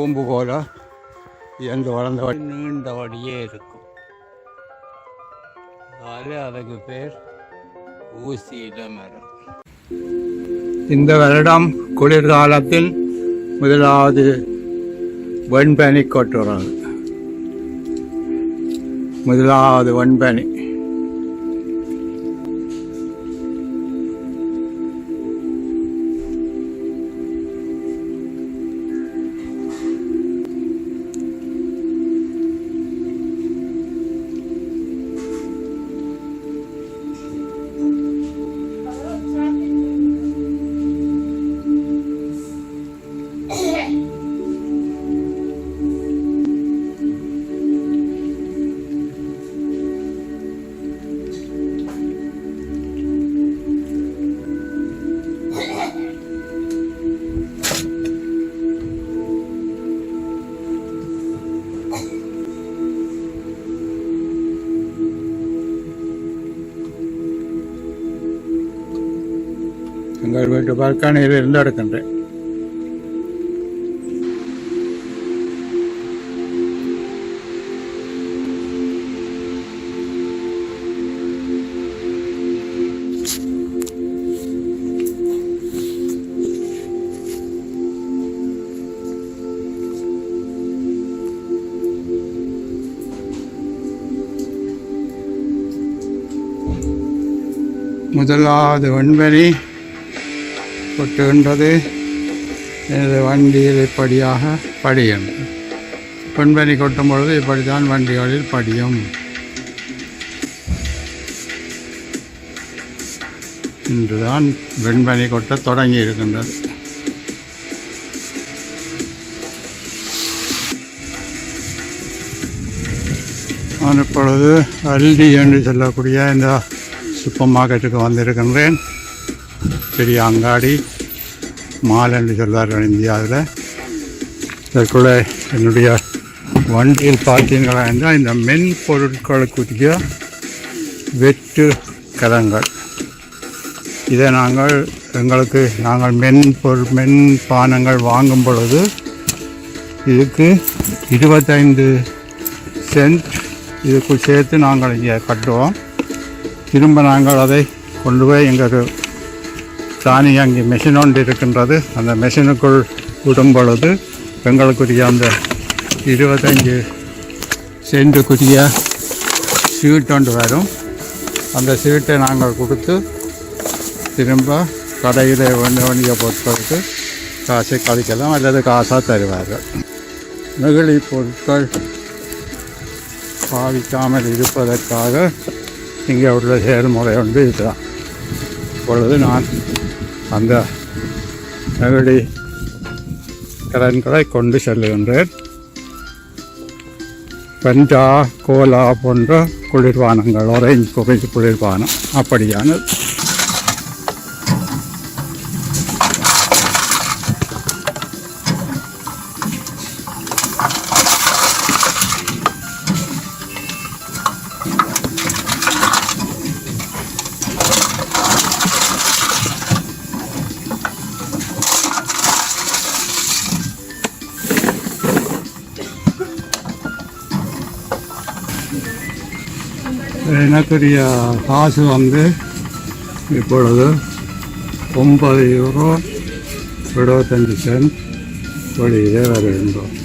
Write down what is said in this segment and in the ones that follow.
கூம்பு போல எந்த வளர்ந்த நீண்ட வழியே இருக்கும். அதுக்கு பேர் ஊசி இளமரம். இந்த வருடம் குளிர்காலத்தில் முதலாவது வெண்பனி கொட்டுறது. முதலாவது வெண்பனி. எங்கள் வீட்டு பால்கனியில் இருந்து எடுக்கின்றேன். முதலாவது வெண்பனி கொட்டுகின்றது. எனது வண்டியில் இப்படியாக படியும். வெண்பனி கொட்டும் பொழுது இப்படித்தான் வண்டிகளில் படியும். இன்றுதான் வெண்பனி கொட்ட தொடங்கி இருக்கின்றது. நான் இப்பொழுது அல்டி என்று சொல்லக்கூடிய இந்த சூப்பர் மார்க்கெட்டுக்கு வந்திருக்கின்றேன். பெரிய அங்காடி, மால் என்று சொல்வார்கள் இந்தியாவில். இதற்குள்ளே என்னுடைய வண்டியில் பார்த்தீங்களா என்றால் இந்த மென்பொருட்களுக்குரிய வெற்று கலங்கள். இதை நாங்கள் மென் பானங்கள் வாங்கும் பொழுது இதுக்கு 25 சென்ட் இதுக்குள் சேர்த்து நாங்கள் இங்கே கட்டுவோம். திரும்ப நாங்கள் அதை கொண்டு போய் எங்கள் தானி அங்கே மெஷின் ஒன்று இருக்கின்றது. அந்த மெஷினுக்குள் விடும் பொழுது எங்களுக்குரிய அந்த 25 சென்ட்டுக்குரிய சீட் ஒன்று வரும். அந்த சீட்டை நாங்கள் கொடுத்து திரும்ப கடையில் வேண்டிய பொருட்களுக்கு காசை கழிக்கலாம் அல்லது காசாக தருவார்கள். நெகிழி பொருட்கள் பாவிக்காமல் இருப்பதற்காக இங்கே உள்ள செயல்முறை ஒன்று இதுதான். இப்பொழுது நான் அந்த நெகிழி கலன்களை கொண்டு செல்லுகின்றேன். பஞ்சா, கோலா போன்ற குளிர்பானங்கள், ஆரஞ்சு குளிர்பானம் அப்படியானது. எனக்குரிய காசு இப்பொழுது 9 யூரோ 75 சென்ட் வெளியிலே வருகின்றோம்.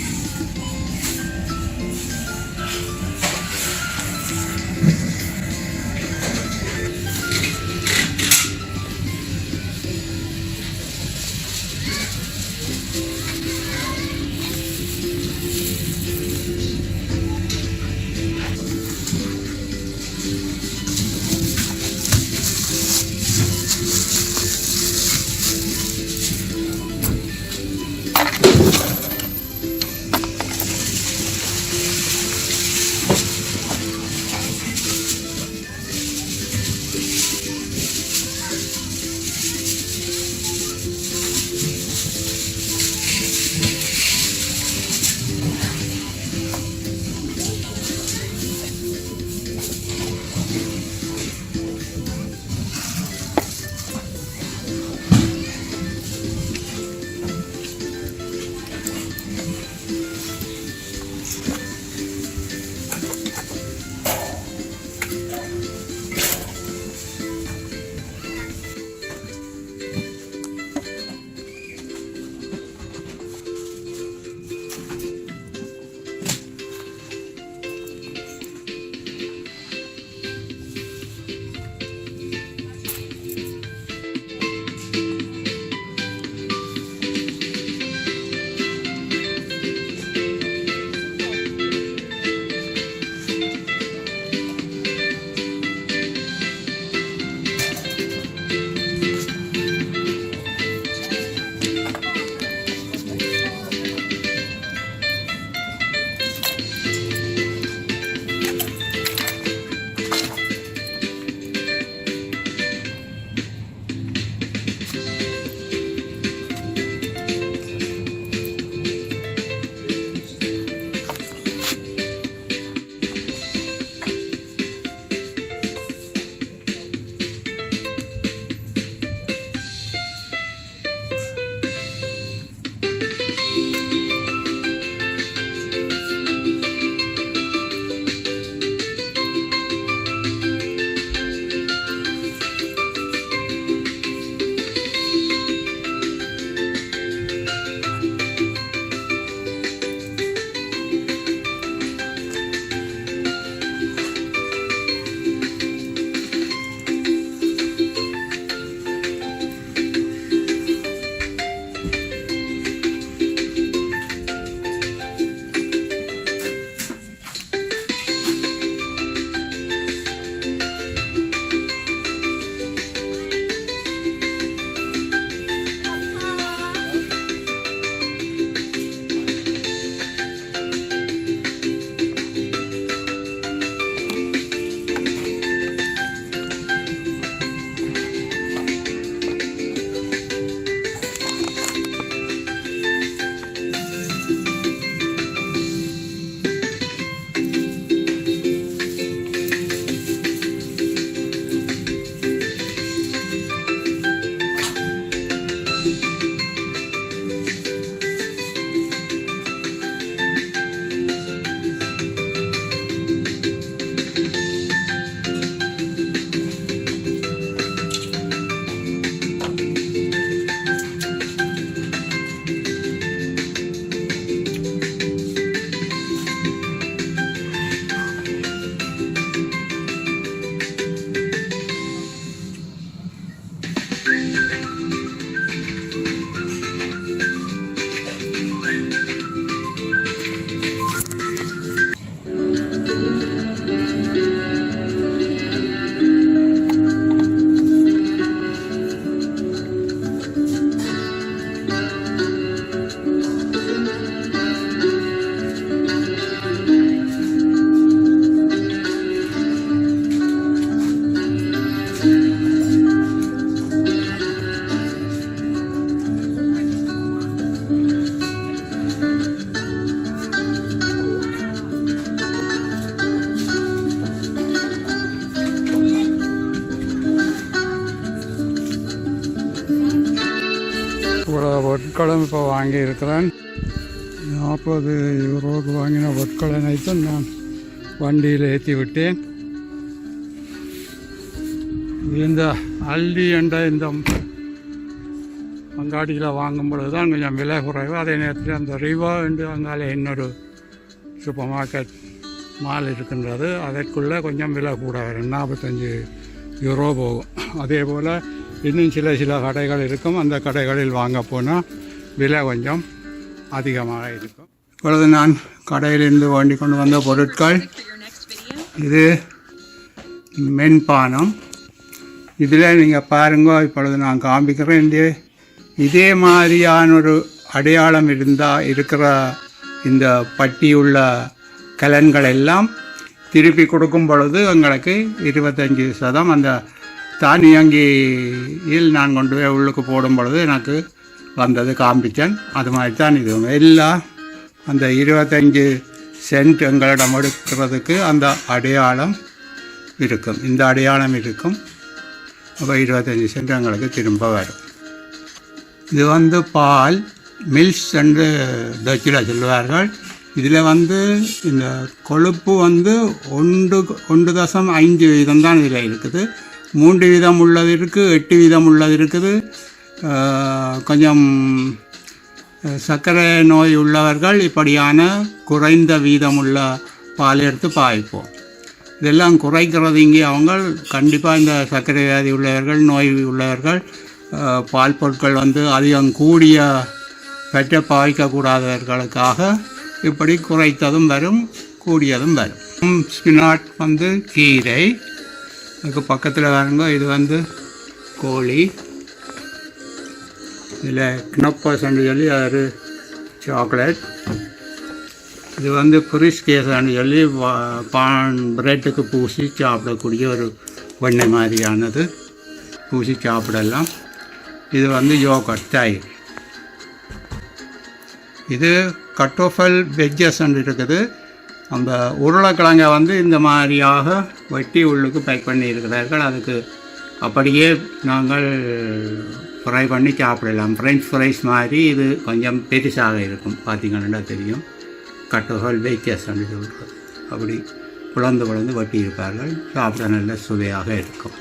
பொருட்களும் இப்போ வாங்கியிருக்கிறேன். 40 யூரோவுக்கு வாங்கின பொருட்கள் அனைத்தும் நான் வண்டியில் ஏற்றி விட்டேன். இந்த அல்டி என்ற இந்த அங்காடியில் வாங்கும் பொழுது தான் கொஞ்சம் விலை குறைவு. அதே நேரத்தில் அந்த ரிவா என்று அங்காலே இன்னொரு சூப்பர் மார்க்கெட் மால் இருக்கின்றது. அதற்குள்ளே கொஞ்சம் விலை கூட வரும், 45 யூரோ போகும். அதே போல் இன்னும் சில கடைகள் இருக்கும். அந்த கடைகளில் வாங்க போனால் விலை கொஞ்சம் அதிகமாக இருக்கும். இப்பொழுது நான் கடையிலிருந்து வாங்கி கொண்டு வந்த பொருட்கள், இது மென்பானம். இதில் நீங்கள் பாருங்க, இப்பொழுது நான் காண்பிக்கிறேன். இதே மாதிரியான ஒரு அடையாளம் இருக்கிற இந்த பட்டியுள்ள கலன்கள் எல்லாம் திருப்பி கொடுக்கும் பொழுது எங்களுக்கு 25% அந்த தானியங்கியில் நான் கொண்டு போய் உள்ளுக்கு போடும் பொழுது எனக்கு வந்தது காண்பிச்சேன். அது மாதிரி தான் இது எல்லாம் அந்த 25 சென்ட் எங்களிடம் எடுக்கிறதுக்கு அந்த அடையாளம் இருக்கும். இந்த அடையாளம் இருக்கும். அப்போ 25 சென்ட் எங்களுக்கு திரும்ப வரும். இது பால் மில்ஸ் என்று டச்சில் சொல்லுவார்கள். இதில் இந்த கொழுப்பு 1.5 வீதம் தான் இதில் இருக்குது. 3 வீதம் உள்ளது இருக்குது, 8 வீதம் உள்ளது இருக்குது. கொஞ்சம் சர்க்கரை நோய் உள்ளவர்கள் இப்படியான குறைந்த வீதமுள்ள பால் எடுத்து பாய்ப்போம். இதெல்லாம் குறைக்கிறது இங்கே அவங்க கண்டிப்பாக இந்த சர்க்கரை வியாதி உள்ளவர்கள், நோய் உள்ளவர்கள் பால் பொருட்கள் அதிகம் கூடிய பெற்ற பாய்க்கக்கூடாதவர்களுக்காக இப்படி குறைத்ததும் வரும், கூடியதும் வரும். ஸ்பினாட் கீரை. அதுக்கு பக்கத்தில் பாருங்க, இது கோழி. இதில் கினப்பஸ்ன்னு சொல்லி அது சாக்லேட். இது புரிஷ் கேஸான்னு சொல்லி பான் பிரெட்டுக்கு பூசி சாப்பிடக்கூடிய ஒரு வெண்ணெய் மாதிரியானது, பூசி சாப்பிடலாம். இது யோகர்ட் தயிர். இது கட்டோஃபல் வெஜ்ஜஸ்ன்னு இருக்குது. அந்த உருளைக்கிழங்கை இந்த மாதிரியாக வெட்டி உள்ளுக்கு பேக் பண்ணி இருக்கிறார்கள். அதுக்கு அப்படியே நாங்கள் ஃப்ரை பண்ணி சாப்பிடலாம். ஃப்ரெஞ்ச் ஃப்ரைஸ் மாதிரி இது கொஞ்சம் பெருசாக இருக்கும். பார்த்திங்கன்னா தெரியும். கட்டோஃபல் வெஜ்ஜஸ்ன்னு சொல்கிறது. அப்படி குழந்து வெட்டி இருப்பார்கள். சாப்பிட நல்ல சுவையாக இருக்கும்.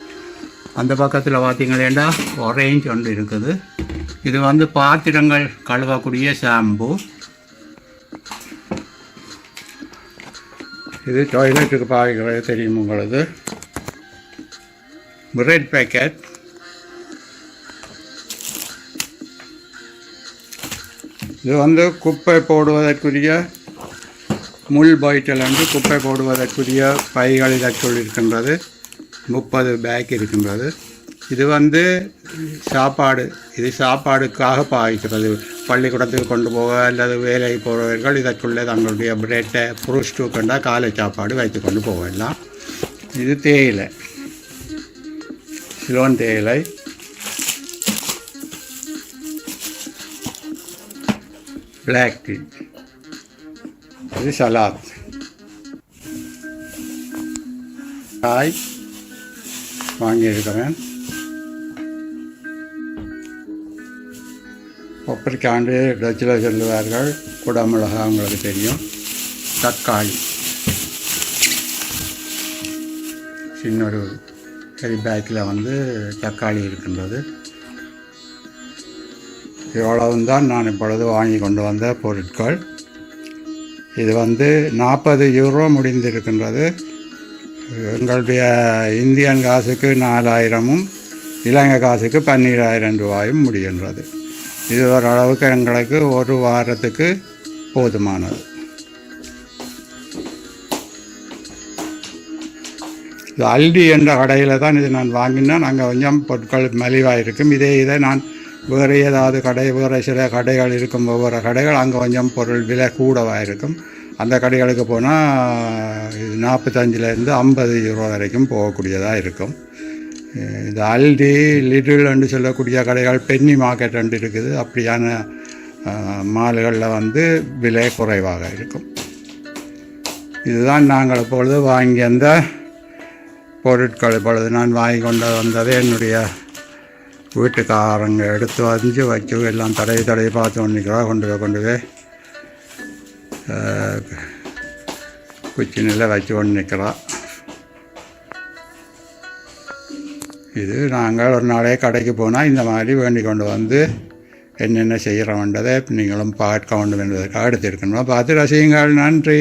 அந்த பக்கத்தில் பார்த்திங்களேண்டா ஆரேஞ்ச் ஒன்று இருக்குது. இது பாத்திரங்கள் கழுவக்கூடிய ஷாம்பு. இது டாய்லெட்டுக்கு பாய்க்கிறது தெரியும் உங்களுக்கு. Bread packet. இது குப்பை போடுவதற்குரிய முள் பாய்ட்டல் என்று குப்பை போடுவதற்குரிய பைகள் இதற்குள் இருக்கின்றது. 30 பேக் இருக்கின்றது. இது சாப்பாடு, இது சாப்பாடுக்காக பாய்க்கிறது. பள்ளிக்கூடத்துக்கு கொண்டு போக அல்லது வேலைக்கு போகிறவர்கள் இதற்குள்ளே தங்களுடைய பிரெட்டை புருஷ்டு கண்டா காலை சாப்பாடு வைத்து கொண்டு போகலாம். இது தேயிலை, சிலோன் தேயிலை. Black tea. இது சலாத். காய் வாங்கியிருக்கிறேன். பப்பரிக்காண்டு டச்சில் சொல்லுவார்கள். குடமிளகா உங்களுக்கு தெரியும். தக்காளி சின்ன ஒரு கறி பேக்கில் தக்காளி இருக்கின்றது. இவ்வளவும் தான் நான் இப்பொழுது வாங்கி கொண்டு வந்த பொருட்கள். இது 40 யூரோ முடிந்திருக்கின்றது. எங்களுடைய இந்தியன் காசுக்கு 4000ம் இலங்கை காசுக்கு 12,000 ரூபாயும் முடிகின்றது. இது ஓரளவுக்கு எங்களுக்கு ஒரு வாரத்துக்கு போதுமானது. இது அல்டி என்ற கடையில் தான் இது நான் வாங்கினேன். அங்கே கொஞ்சம் பொருட்கள் மலிவாக இருக்கும். இதை நான் வேறு ஏதாவது வேறு சில கடைகள் இருக்கும். ஒவ்வொரு கடைகள் அங்கே கொஞ்சம் பொருள் விலை கூடவாக இருக்கும். அந்த கடைகளுக்கு போனால் 45லேருந்து 50 யூரோ வரைக்கும் போகக்கூடியதாக இருக்கும். இது அல்டி, லிட்டில் என்று சொல்லக்கூடிய கடைகள், பென்னி மார்க்கெட் என்று இருக்குது. அப்படியான மால்களில் விலை குறைவாக இருக்கும். இதுதான் நாங்கள் இப்பொழுது வாங்கி அந்த பொருட்கள். இப்பொழுது நான் வாங்கி கொண்டு வந்தது என்னுடைய வீட்டுக்காரங்க எடுத்து வச்சு எல்லாம் தடவை பார்த்து கொண்டு போய் குச்சினில் வச்சு கொண்டு நிற்கிறா. இது நாங்கள் ஒரு நாளே கடைக்கு போனால் இந்த மாதிரி வேண்டி கொண்டு வந்து என்னென்ன செய்கிறோன்றதை நீங்களும் பார்க்க வேண்டும் என்பதற்காக எடுத்திருக்கணும். பார்த்து ரசியுங்கள். நன்றி.